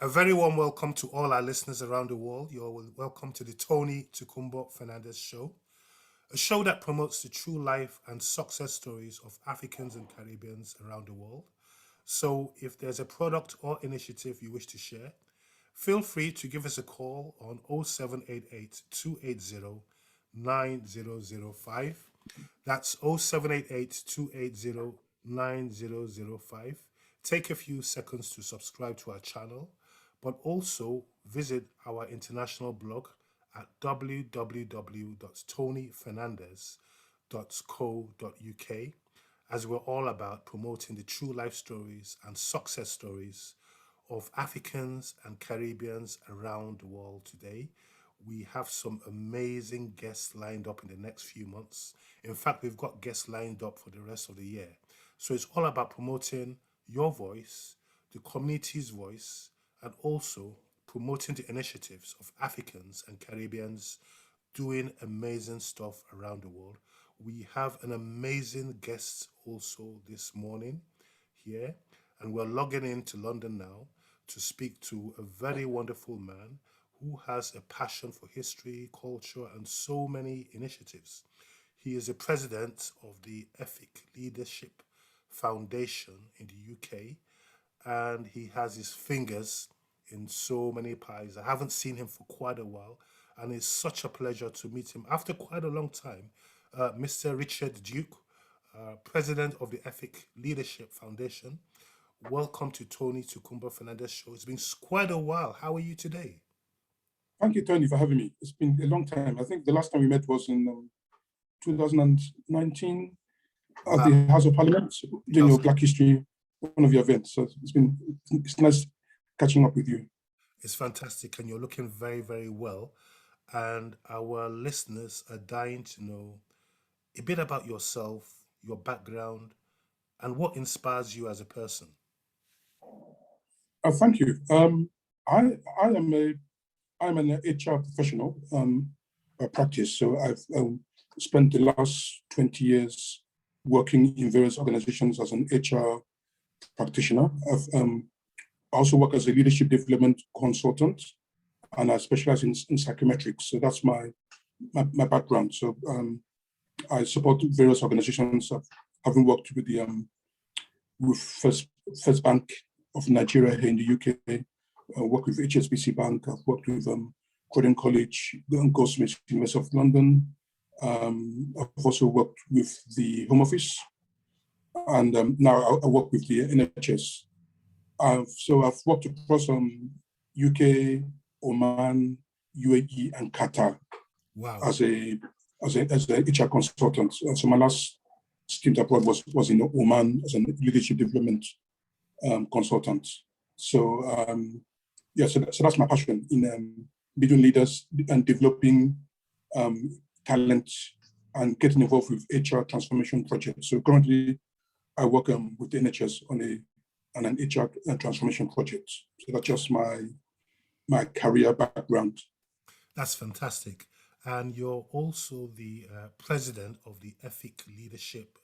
A very warm welcome to all our listeners around the world. You're welcome to the Tony Tukumbo Fernandez Show, a show that promotes the true life and success stories of Africans and Caribbeans around the world. So, if there's a product or initiative you wish to share, feel free to give us a call on 0788 280 9005. That's 0788 280 9005. Take a few seconds to subscribe to our channel, but also visit our international blog at www.tonyfernandez.co.uk, as we're all about promoting the true life stories and success stories of Africans and Caribbeans around the world today. We have some amazing guests lined up in the next few months. In fact, we've got guests lined up for the rest of the year. So it's all about promoting your voice, the community's voice, and also promoting the initiatives of Africans and Caribbeans doing amazing stuff around the world. We have an amazing guest also this morning here, and we're logging into London now to speak to a very wonderful man who has a passion for history, culture, and so many initiatives. He is the president of the Efik Leadership Foundation in the UK, and he has his fingers in so many pies. I haven't seen him for quite a while, and it's such a pleasure to meet him after quite a long time. Mr. Richard Duke, president of the Efik Leadership Foundation. Welcome to Tony Tukumbo Fernandez Show. It's been quite a while. How are you today? Thank you, Tony, for having me. It's been a long time. I think the last time we met was in 2019 at the House of Parliament, during your Black History, one of your events. So it's nice catching up with you. It's fantastic, and you're looking very, very well. And our listeners are dying to know a bit about yourself, your background, and what inspires you as a person. Thank you. I'm an HR professional by practice. So I've spent the last 20 years working in various organizations as an HR practitioner. I also work as a leadership development consultant, and I specialize in psychometrics. So that's my background. So I support various organizations. Having worked with with First Bank of Nigeria here in the UK. I work with HSBC Bank. I've worked with Croydon College, Goldsmiths, University of London. I've also worked with the Home Office, and now I work with the NHS. So I've worked across UK, Oman, UAE, and Qatar. Wow. As a HR consultant. So my last stint abroad was in Oman as a leadership development consultant. So so that's my passion in building leaders and developing talent and getting involved with HR transformation projects. So currently, I work with the NHS on an HR transformation project. So that's just my career background. That's fantastic. And you're also the president of the Efik Leadership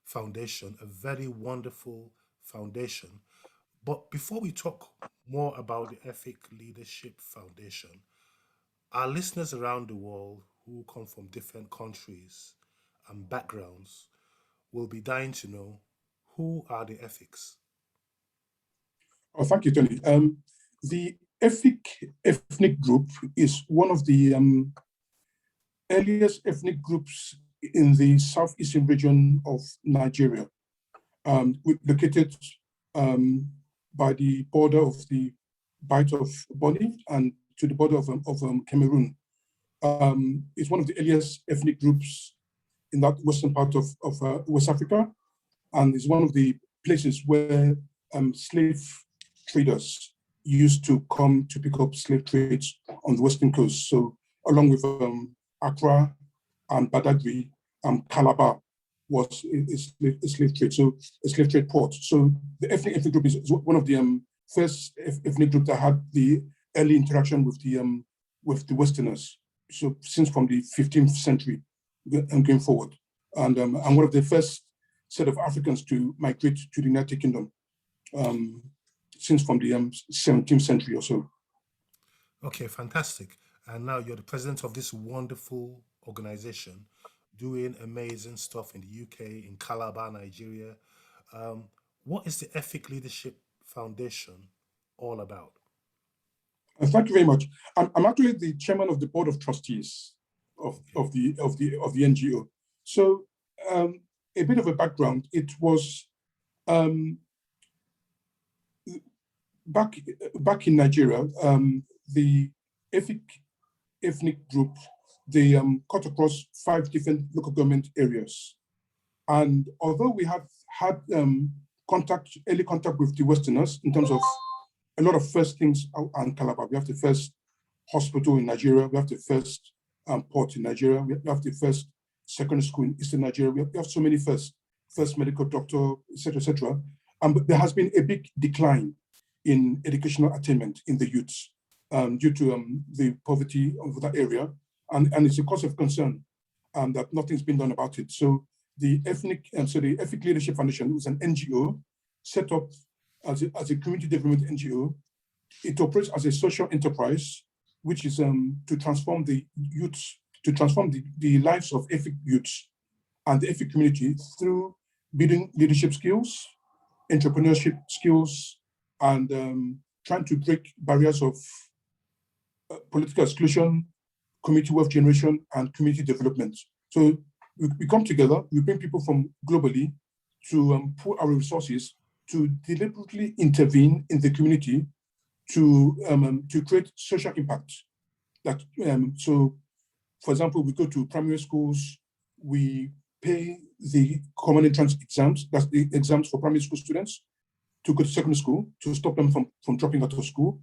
Foundation, a very wonderful foundation. But before we talk more about the Efik Leadership Foundation, our listeners around the world who come from different countries and backgrounds will be dying to know, who are the Efiks? Oh, thank you, Tony. The Efik ethnic group is one of the earliest ethnic groups in the southeastern region of Nigeria, located by the border of the Bight of Bonny and to the border of Cameroon. It's one of the earliest ethnic groups in that western part of West Africa, and it's one of the places where slave traders used to come to pick up slave trades on the western coast. So along with Accra and Badagry and Calabar was a slave trade, so a slave trade port. So the ethnic group is one of the first ethnic group that had the early interaction with the Westerners. So since from the 15th century and going forward, and one of the first set of Africans to migrate to the United Kingdom. since from the 17th century or so. Okay, fantastic. And now you're the president of this wonderful organization doing amazing stuff in the UK, in Calabar, Nigeria. Um, what is the Efik Leadership Foundation all about? Thank you very much. I'm actually the chairman of the board of trustees Okay. of the NGO. So um, a bit of a background. It was um, back in Nigeria, the Efik ethnic group, they cut across 5 different local government areas. And although we have had early contact with the Westerners in terms of a lot of first things out in Calabar, we have the first hospital in Nigeria, we have the first port in Nigeria, we have the first secondary school in Eastern Nigeria, we have so many first medical doctor, etc., etc. But there has been a big decline in educational attainment in the youths due to the poverty of that area. And it's a cause of concern that nothing's been done about it. So the Efik Leadership Foundation was an NGO set up as a community development NGO. It operates as a social enterprise, which is to transform the youths, to transform the lives of Efik youths and the Efik community through building leadership skills, entrepreneurship skills, and trying to break barriers of political exclusion, community wealth generation, and community development. So we come together, we bring people from globally to pool our resources to deliberately intervene in the community to create social impact. So, for example, we go to primary schools, we pay the common entrance exams, that's the exams for primary school students, to go to secondary school, to stop them from dropping out of school.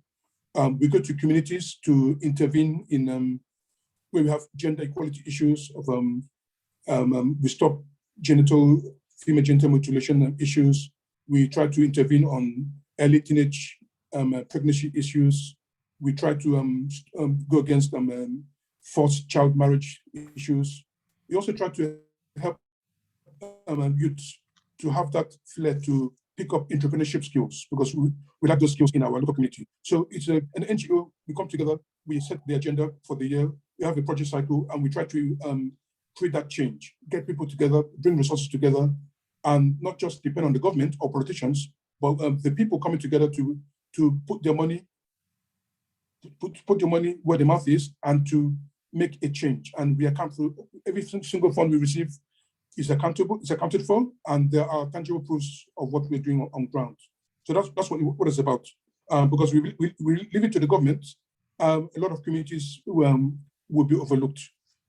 We go to communities to intervene in where we have gender equality issues of we stop female genital mutilation issues. We try to intervene on early teenage pregnancy issues. We try to go against forced child marriage issues. We also try to help youth to have that flair to pick up entrepreneurship skills because we lack those skills in our local community. So it's an NGO. We come together, we set the agenda for the year, we have a project cycle, and we try to create that change, get people together, bring resources together, and not just depend on the government or politicians, but the people coming together to put their money where the mouth is and to make a change. And we account for every single fund we receive is accounted for, and there are tangible proofs of what we're doing on ground. So that's what it's about. Because we leave it to the government, a lot of communities will be overlooked.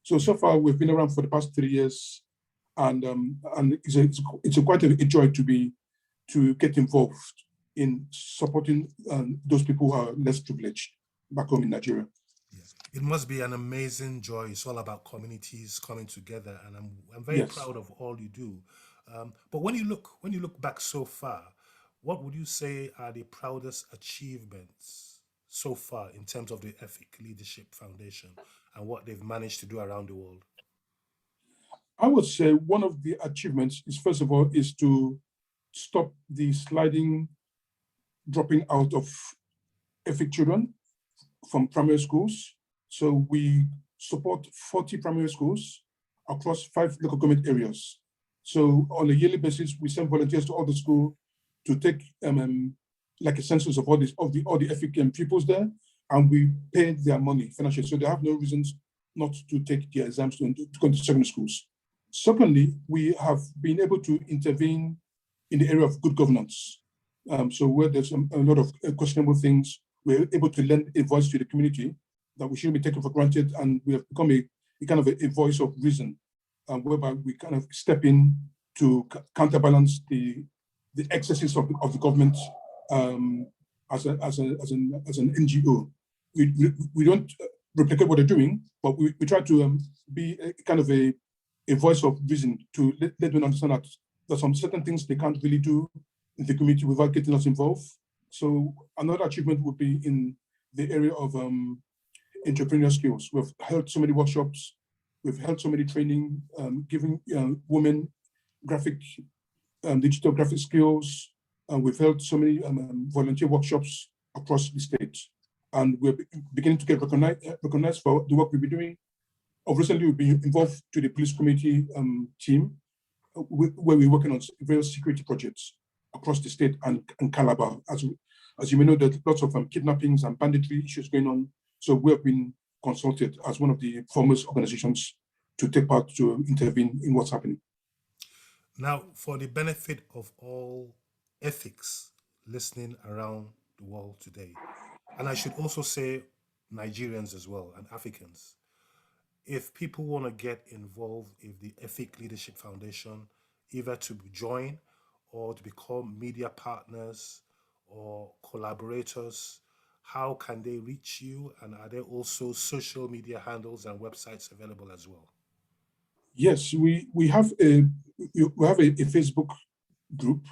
So far we've been around for the past 3 years, and it's quite a joy to get involved in supporting those people who are less privileged back home in Nigeria. Yeah. It must be an amazing joy. It's all about communities coming together, and I'm very Yes. proud of all you do. But when you look back so far, what would you say are the proudest achievements so far in terms of the Efik Leadership Foundation and what they've managed to do around the world? I would say one of the achievements is, first of all, is to stop the sliding dropping out of Efik children from primary schools. So we support 40 primary schools across 5 local government areas. So on a yearly basis, we send volunteers to all the school to take like a census of all the Efik pupils there, and we pay their money financially. So they have no reasons not to take their exams to go into secondary schools. Secondly, we have been able to intervene in the area of good governance. So where there's a lot of questionable things, we're able to lend a voice to the community that we shouldn't be taken for granted, and we have become a kind of a voice of reason, whereby we kind of step in to counterbalance the excesses of the government as an NGO. We don't replicate what they're doing, but we try to be a kind of a voice of reason to let them understand that there's some certain things they can't really do in the community without getting us involved. So another achievement would be in the area of entrepreneurial skills. We've held so many workshops, we've held so many training, giving women digital graphic skills, and we've held so many volunteer workshops across the state, and we're beginning to get recognized for the work we've been doing. Recently, we've been involved to the police community team, where we're working on various security projects across the state and Calabar. As you may know, there's lots of kidnappings and banditry issues going on. So we have been consulted as one of the foremost organizations to take part to intervene in what's happening. Now, for the benefit of all ethics listening around the world today, and I should also say Nigerians as well and Africans, if people want to get involved in the Efik Leadership Foundation, either to join or to become media partners or collaborators, how can they reach you? And are there also social media handles and websites available as well? Yes, we have a Facebook group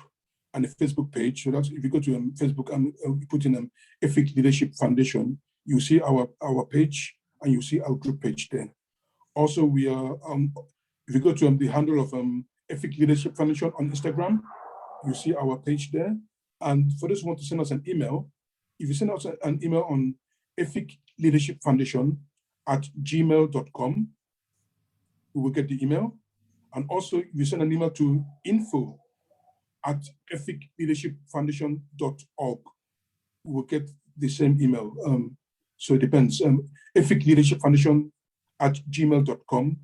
and a Facebook page. So that's if you go to Facebook and put in Efik Leadership Foundation, you see our page and you see our group page there. Also, we are if you go to the handle of Efik Leadership Foundation on Instagram, you see our page there. And for those who want to send us an email, if you send us an email on Efik Leadership Foundation at gmail.com, we will get the email. And also, if you send an email to info@efikleadershipfoundation.org, we will get the same email. So it depends. Efik Leadership Foundation at gmail.com.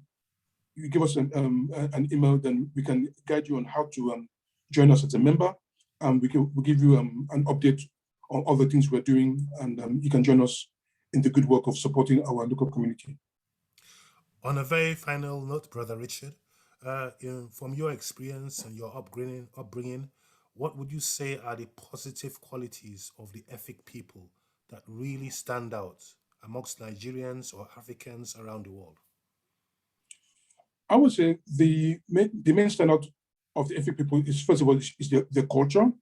You give us an email, then we can guide you on how to join us as a member. And we'll give you an update on all the things we're doing, and you can join us in the good work of supporting our local community. On a very final note, Brother Richard, from your experience and your upbringing, what would you say are the positive qualities of the Efik people that really stand out amongst Nigerians or Africans around the world? I would say the main standout of the Efik people is, first of all, is the culture.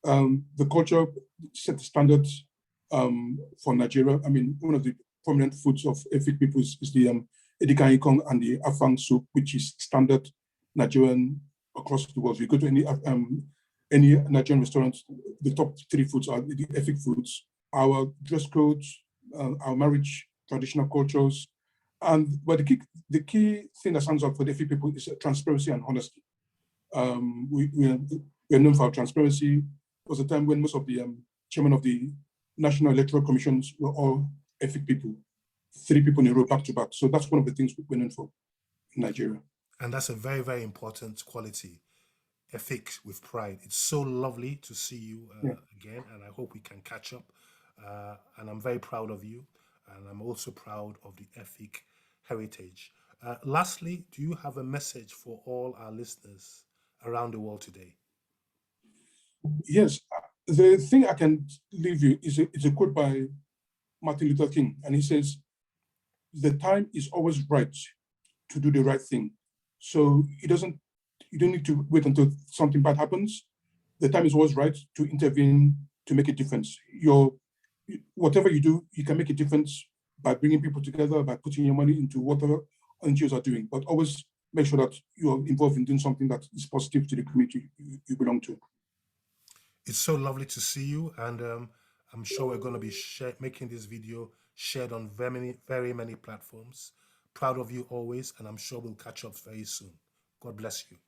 The culture set the standards for Nigeria. I mean, one of the prominent foods of Efik people is the Edika Ikong and the Afang soup, which is standard Nigerian across the world. If you go to any Nigerian restaurant, the top 3 foods are the Efik foods. Our dress codes, our marriage, traditional cultures, but the key thing that stands out for the Efik people is transparency and honesty. We are known for our transparency. It was a time when most of the chairman of the National Electoral Commissions were all Efik people. 3 people in a row, back to back. So that's one of the things we're known for in Nigeria. And that's a very, very important quality. Efik with pride. It's so lovely to see you again, and I hope we can catch up. And I'm very proud of you, and I'm also proud of the Efik heritage. Lastly, do you have a message for all our listeners around the world today? Yes, the thing I can leave you is a quote by Martin Luther King, and he says, "The time is always right to do the right thing." So you don't need to wait until something bad happens. The time is always right to intervene, to make a difference. Whatever you do, you can make a difference by bringing people together, by putting your money into whatever NGOs are doing, but always make sure that you are involved in doing something that is positive to the community you belong to. It's so lovely to see you, and I'm sure we're going to be making this video shared on very many platforms. Proud of you always, and I'm sure we'll catch up very soon. God bless you.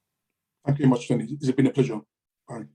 Thank you very much, Tony. It's been a pleasure. Bye.